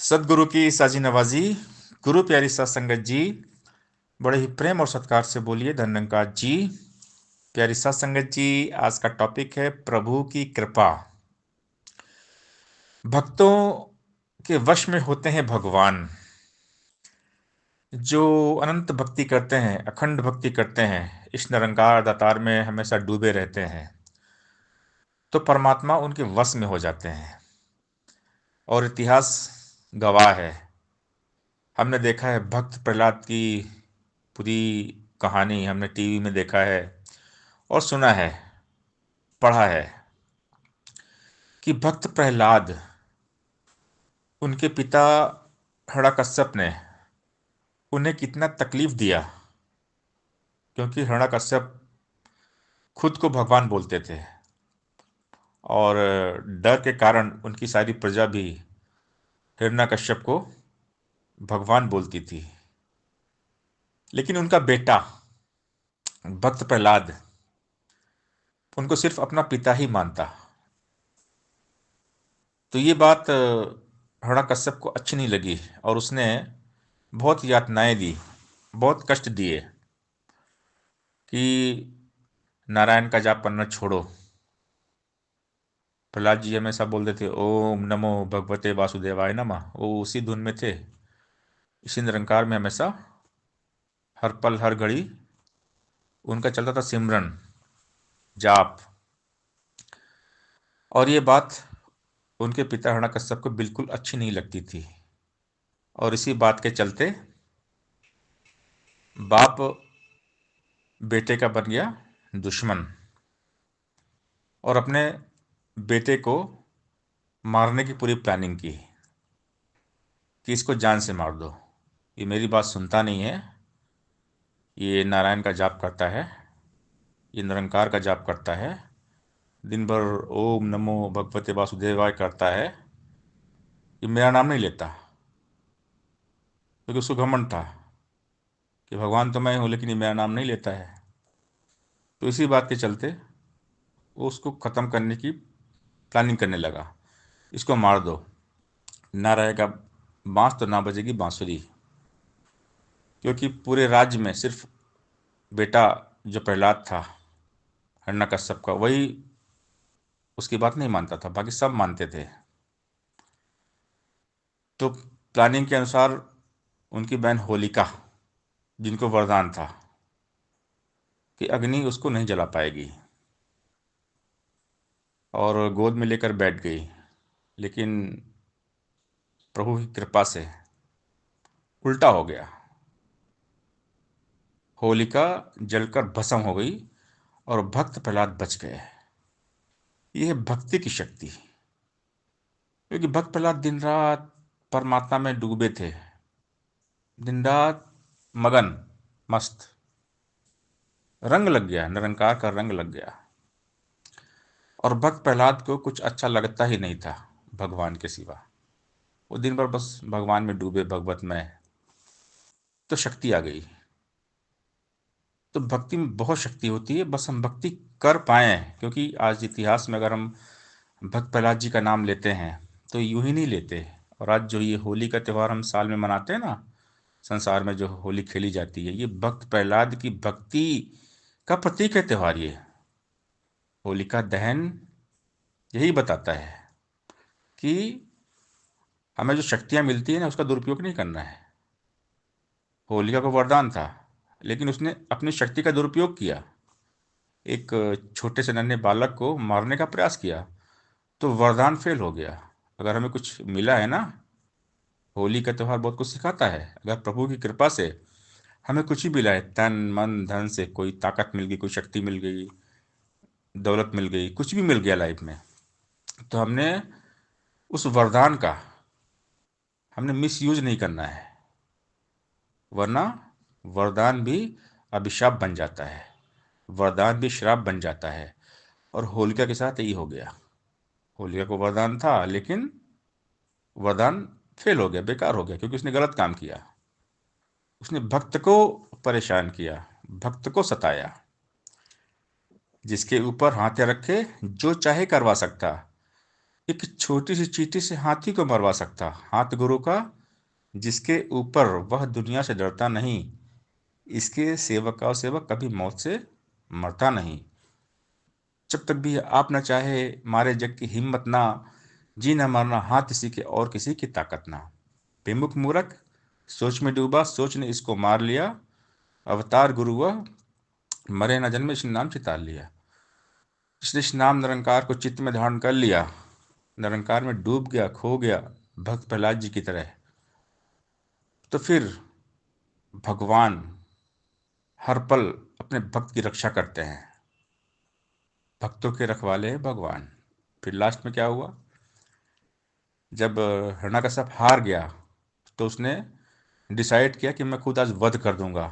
सदगुरु की साजी नवाजी। गुरु प्यारी सात संगत जी, बड़े ही प्रेम और सत्कार से बोलिए धन्यंकार जी। प्यारी सात संगत जी, आज का टॉपिक है प्रभु की कृपा। भक्तों के वश में होते हैं भगवान। जो अनंत भक्ति करते हैं, अखंड भक्ति करते हैं, इस निरंकार दातार में हमेशा डूबे रहते हैं, तो परमात्मा उनके वश में हो जाते हैं। और इतिहास गवाह है। हमने देखा है भक्त प्रहलाद की पूरी कहानी, हमने टीवी में देखा है और सुना है, पढ़ा है कि भक्त प्रहलाद, उनके पिता हिरण्यकश्यप ने उन्हें कितना तकलीफ दिया, क्योंकि हिरण्यकश्यप खुद को भगवान बोलते थे और डर के कारण उनकी सारी प्रजा भी हिरण्यकश्यप को भगवान बोलती थी। लेकिन उनका बेटा भक्त प्रहलाद उनको सिर्फ अपना पिता ही मानता। तो ये बात हिरण्यकश्यप को अच्छी नहीं लगी और उसने बहुत यातनाएं दी, बहुत कष्ट दिए कि नारायण का जाप करना छोड़ो। प्रहलाद जी हमेशा बोलते थे ओम नमो भगवते वासुदेवाय नमः। वो उसी धुन में थे, इसी निरंकार में हमेशा हर पल हर घड़ी उनका चलता था सिमरन, जाप। और ये बात उनके पिता हिरण्यकश्यप को बिल्कुल अच्छी नहीं लगती थी और इसी बात के चलते बाप बेटे का बन गया दुश्मन और अपने बेटे को मारने की पूरी प्लानिंग की कि इसको जान से मार दो। ये मेरी बात सुनता नहीं है, ये नारायण का जाप करता है, ये निरंकार का जाप करता है, दिन भर ओम नमो भगवते वासुदेवाय करता है, ये मेरा नाम नहीं लेता। क्योंकि उसको घमंड था कि भगवान तो मैं हूँ लेकिन ये मेरा नाम नहीं लेता है। तो इसी बात के चलते वो उसको ख़त्म करने की प्लानिंग करने लगा, इसको मार दो, ना रहेगा बांस तो ना बजेगी बांसुरी। क्योंकि पूरे राज्य में सिर्फ बेटा जो प्रहलाद था हिरण्यकश्यप का, वही उसकी बात नहीं मानता था, बाकी सब मानते थे। तो प्लानिंग के अनुसार उनकी बहन होलिका, जिनको वरदान था कि अग्नि उसको नहीं जला पाएगी, और गोद में लेकर बैठ गई। लेकिन प्रभु की कृपा से उल्टा हो गया, होलिका जलकर भस्म हो गई और भक्त प्रहलाद बच गए। यह है भक्ति की शक्ति। क्योंकि भक्त प्रहलाद दिन रात परमात्मा में डूबे थे, दिन रात मगन, मस्त। रंग लग गया, निरंकार का रंग लग गया और भक्त प्रहलाद को कुछ अच्छा लगता ही नहीं था भगवान के सिवा। वो दिन भर बस भगवान में डूबे, भगवत में। तो शक्ति आ गई। तो भक्ति में बहुत शक्ति होती है, बस हम भक्ति कर पाए। क्योंकि आज इतिहास में अगर हम भक्त प्रहलाद जी का नाम लेते हैं तो यूं ही नहीं लेते। और आज जो ये होली का त्यौहार हम साल में मनाते हैं ना, संसार में जो होली खेली जाती है, ये भक्त प्रहलाद की भक्ति का प्रतीक है त्यौहार। ये होलिका दहन यही बताता है कि हमें जो शक्तियां मिलती है ना, उसका दुरुपयोग नहीं करना है। होलिका को वरदान था, लेकिन उसने अपनी शक्ति का दुरुपयोग किया, एक छोटे से नन्हे बालक को मारने का प्रयास किया, तो वरदान फेल हो गया। अगर हमें कुछ मिला है ना, होली का त्यौहार बहुत कुछ सिखाता है। अगर प्रभु की कृपा से हमें कुछ ही मिला है, तन मन धन से, कोई ताकत मिल गई, कोई शक्ति मिल गई, दौलत मिल गई, कुछ भी मिल गया लाइफ में, तो हमने उस वरदान का हमने मिस यूज नहीं करना है। वरना वरदान भी अभिशाप बन जाता है, वरदान भी श्राप बन जाता है। और होलिका के साथ यही हो गया। होलिका को वरदान था, लेकिन वरदान फेल हो गया, बेकार हो गया, क्योंकि उसने गलत काम किया। उसने भक्त को परेशान किया, भक्त को सताया। जिसके ऊपर हाथ रखे जो चाहे करवा सकता, एक छोटी सी चींटी से हाथी को मरवा सकता हाथ गुरु का, जिसके ऊपर वह दुनिया से डरता नहीं। इसके सेवक का सेवक कभी मौत से मरता नहीं। जब तक भी आप न चाहे मारे जग की हिम्मत ना, जी न मरना हाथ किसी के और किसी की ताकत ना। विमुख मूर्ख सोच में डूबा, सोच ने इसको मार लिया। अवतार गुरु वह, मरे न जन्मे इस नाम चितार लिया। इसने इस नाम निरंकार को चित्त में धारण कर लिया, निरंकार में डूब गया, खो गया, भक्त प्रहलाद जी की तरह। तो फिर भगवान हर पल अपने भक्त की रक्षा करते हैं। भक्तों के रखवाले हैं भगवान। फिर लास्ट में क्या हुआ, जब हिरण्यकश्यप हार गया तो उसने डिसाइड किया कि मैं खुद आज वध कर दूंगा।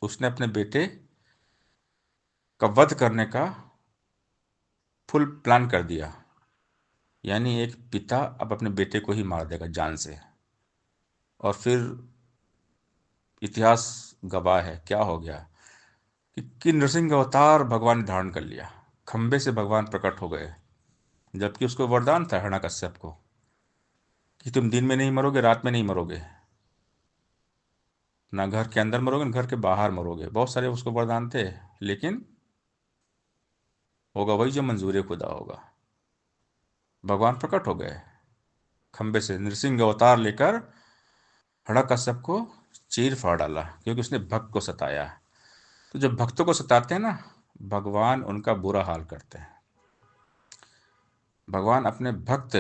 उसने अपने बेटे का वध करने का फुल प्लान कर दिया। यानी एक पिता अब अपने बेटे को ही मार देगा जान से। और फिर इतिहास गवाह है क्या हो गया, कि नृसिंह अवतार भगवान ने धारण कर लिया। खंबे से भगवान प्रकट हो गए, जबकि उसको वरदान था हिरण्यकश्यप को कि तुम दिन में नहीं मरोगे, रात में नहीं मरोगे, ना घर के अंदर मरोगे ना घर के बाहर मरोगे। बहुत सारे उसको वरदान थे, लेकिन होगा वही जो मंजूर खुदा होगा। भगवान प्रकट हो गए खंबे से, नृसिंह अवतार लेकर हिरण्यकश्यप को चीर फाड़ डाला, क्योंकि उसने भक्त को सताया। तो जब भक्तों को सताते हैं ना, भगवान उनका बुरा हाल करते हैं। भगवान अपने भक्त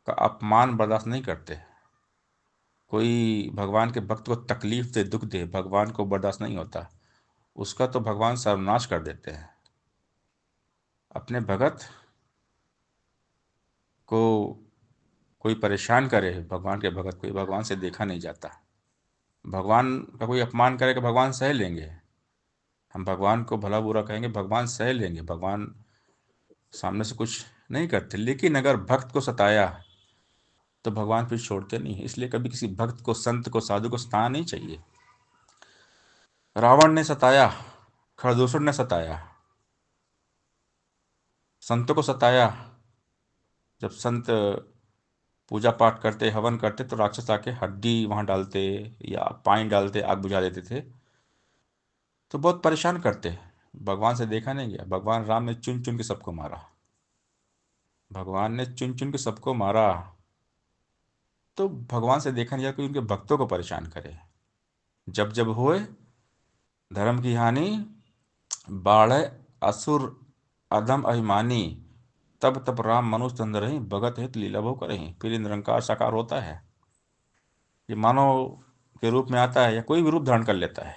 का अपमान बर्दाश्त नहीं करते। कोई भगवान के भक्त को तकलीफ दे, दुख दे, भगवान को बर्दाश्त नहीं होता। उसका तो भगवान सर्वनाश कर देते हैं। अपने भगत को कोई परेशान करे, भगवान के भगत को भगवान से देखा नहीं जाता। भगवान का कोई अपमान करेगा, भगवान सह लेंगे। हम भगवान को भला बुरा कहेंगे, भगवान सह लेंगे, भगवान सामने से कुछ नहीं करते। लेकिन अगर भक्त को सताया तो भगवान फिर छोड़ते नहीं हैं। इसलिए कभी किसी भक्त को, संत को, साधु को सताना नहीं चाहिए। रावण ने सताया, खरदूषण ने सताया, संतों को सताया। जब संत पूजा पाठ करते, हवन करते, तो राक्षस आके हड्डी वहां डालते या पानी डालते, आग बुझा देते थे। तो बहुत परेशान करते। भगवान से देखा नहीं गया। भगवान राम ने चुन चुन के सबको मारा। भगवान ने चुन चुन के सबको मारा। तो भगवान से देखा नहीं गया कि उनके भक्तों को परेशान करे। जब जब हुए धर्म की हानि, बाढ़ असुर अधम अभिमानी, तब तब राम मनुष्य तंद रही, भगत हित लीला भो करही। फिर ये निरंकार साकार होता है। ये मानव के रूप में आता है या कोई भी रूप धारण कर लेता है,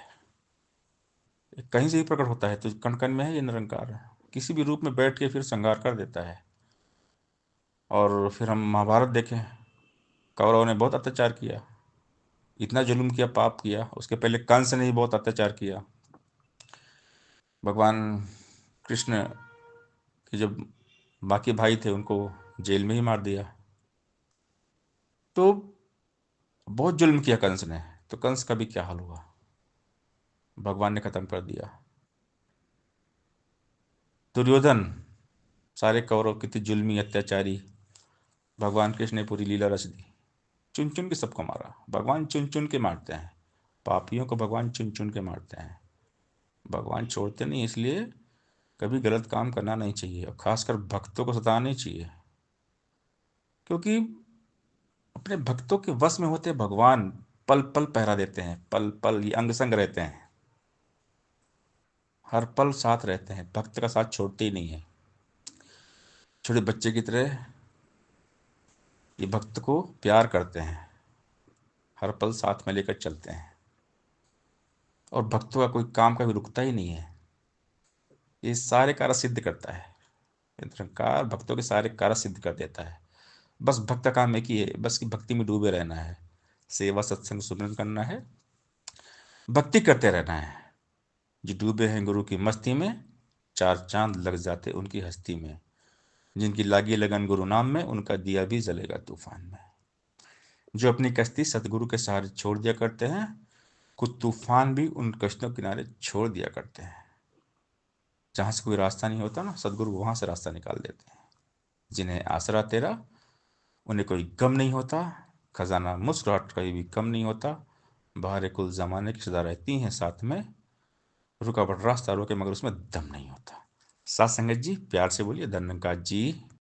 ये कहीं से भी प्रकट होता है। तो कण कण में है ये निरंकार है। किसी भी रूप में बैठ के फिर संहार कर देता है। और फिर हम महाभारत देखें, कौरवों ने बहुत अत्याचार किया, इतना जुल्म किया, पाप किया। उसके पहले कंस ने भी बहुत अत्याचार किया। भगवान कृष्ण के जब बाकी भाई थे, उनको जेल में ही मार दिया। तो बहुत जुल्म किया कंस ने। तो कंस का भी क्या हाल हुआ, भगवान ने खत्म कर दिया। दुर्योधन, सारे कौरव कितने जुल्मी अत्याचारी, भगवान कृष्ण ने पूरी लीला रच दी। चुन चुन के सबको मारा। भगवान चुन चुन के मारते हैं, पापियों को भगवान चुन चुन के मारते हैं। भगवान छोड़ते नहीं। इसलिए कभी गलत काम करना नहीं चाहिए, और खासकर भक्तों को सताना नहीं चाहिए। क्योंकि अपने भक्तों के वश में होते भगवान पल पल पहरा देते हैं, पल पल ये अंग संग रहते हैं, हर पल साथ रहते हैं, भक्त का साथ छोड़ते ही नहीं है। छोटे बच्चे की तरह ये भक्त को प्यार करते हैं, हर पल साथ में लेकर चलते हैं। और भक्तों का कोई काम कभी रुकता ही नहीं है। ये सारे कार्य सिद्ध करता है। ये निरंकार भक्तों के सारे कार्य सिद्ध कर देता है। बस भक्त का काम एक ही है, बस कि भक्ति में डूबे रहना है, सेवा सत्संग सुमिरन करना है, भक्ति करते रहना है। जो डूबे हैं गुरु की मस्ती में, चार चांद लग जाते उनकी हस्ती में। जिनकी लागी लगन गुरु नाम में, उनका दिया भी जलेगा तूफान में। जो अपनी कश्ती सतगुरु के सहारे छोड़ दिया करते हैं, कुछ तूफान भी उन कश्तियों के किनारे छोड़ दिया करते हैं। जहां से कोई रास्ता नहीं होता ना, सदगुरु वहां से रास्ता निकाल देते हैं। जिन्हें आसरा तेरा, उन्हें कोई गम नहीं होता। खजाना मुस्कुराहट कभी भी कम नहीं होता। बाहर कुल जमाने की सदा रहती हैं साथ में। रुकावट रास्ता रोके मगर उसमें दम नहीं होता। साथ संगत जी, प्यार से बोलिए धन्यवाद जी।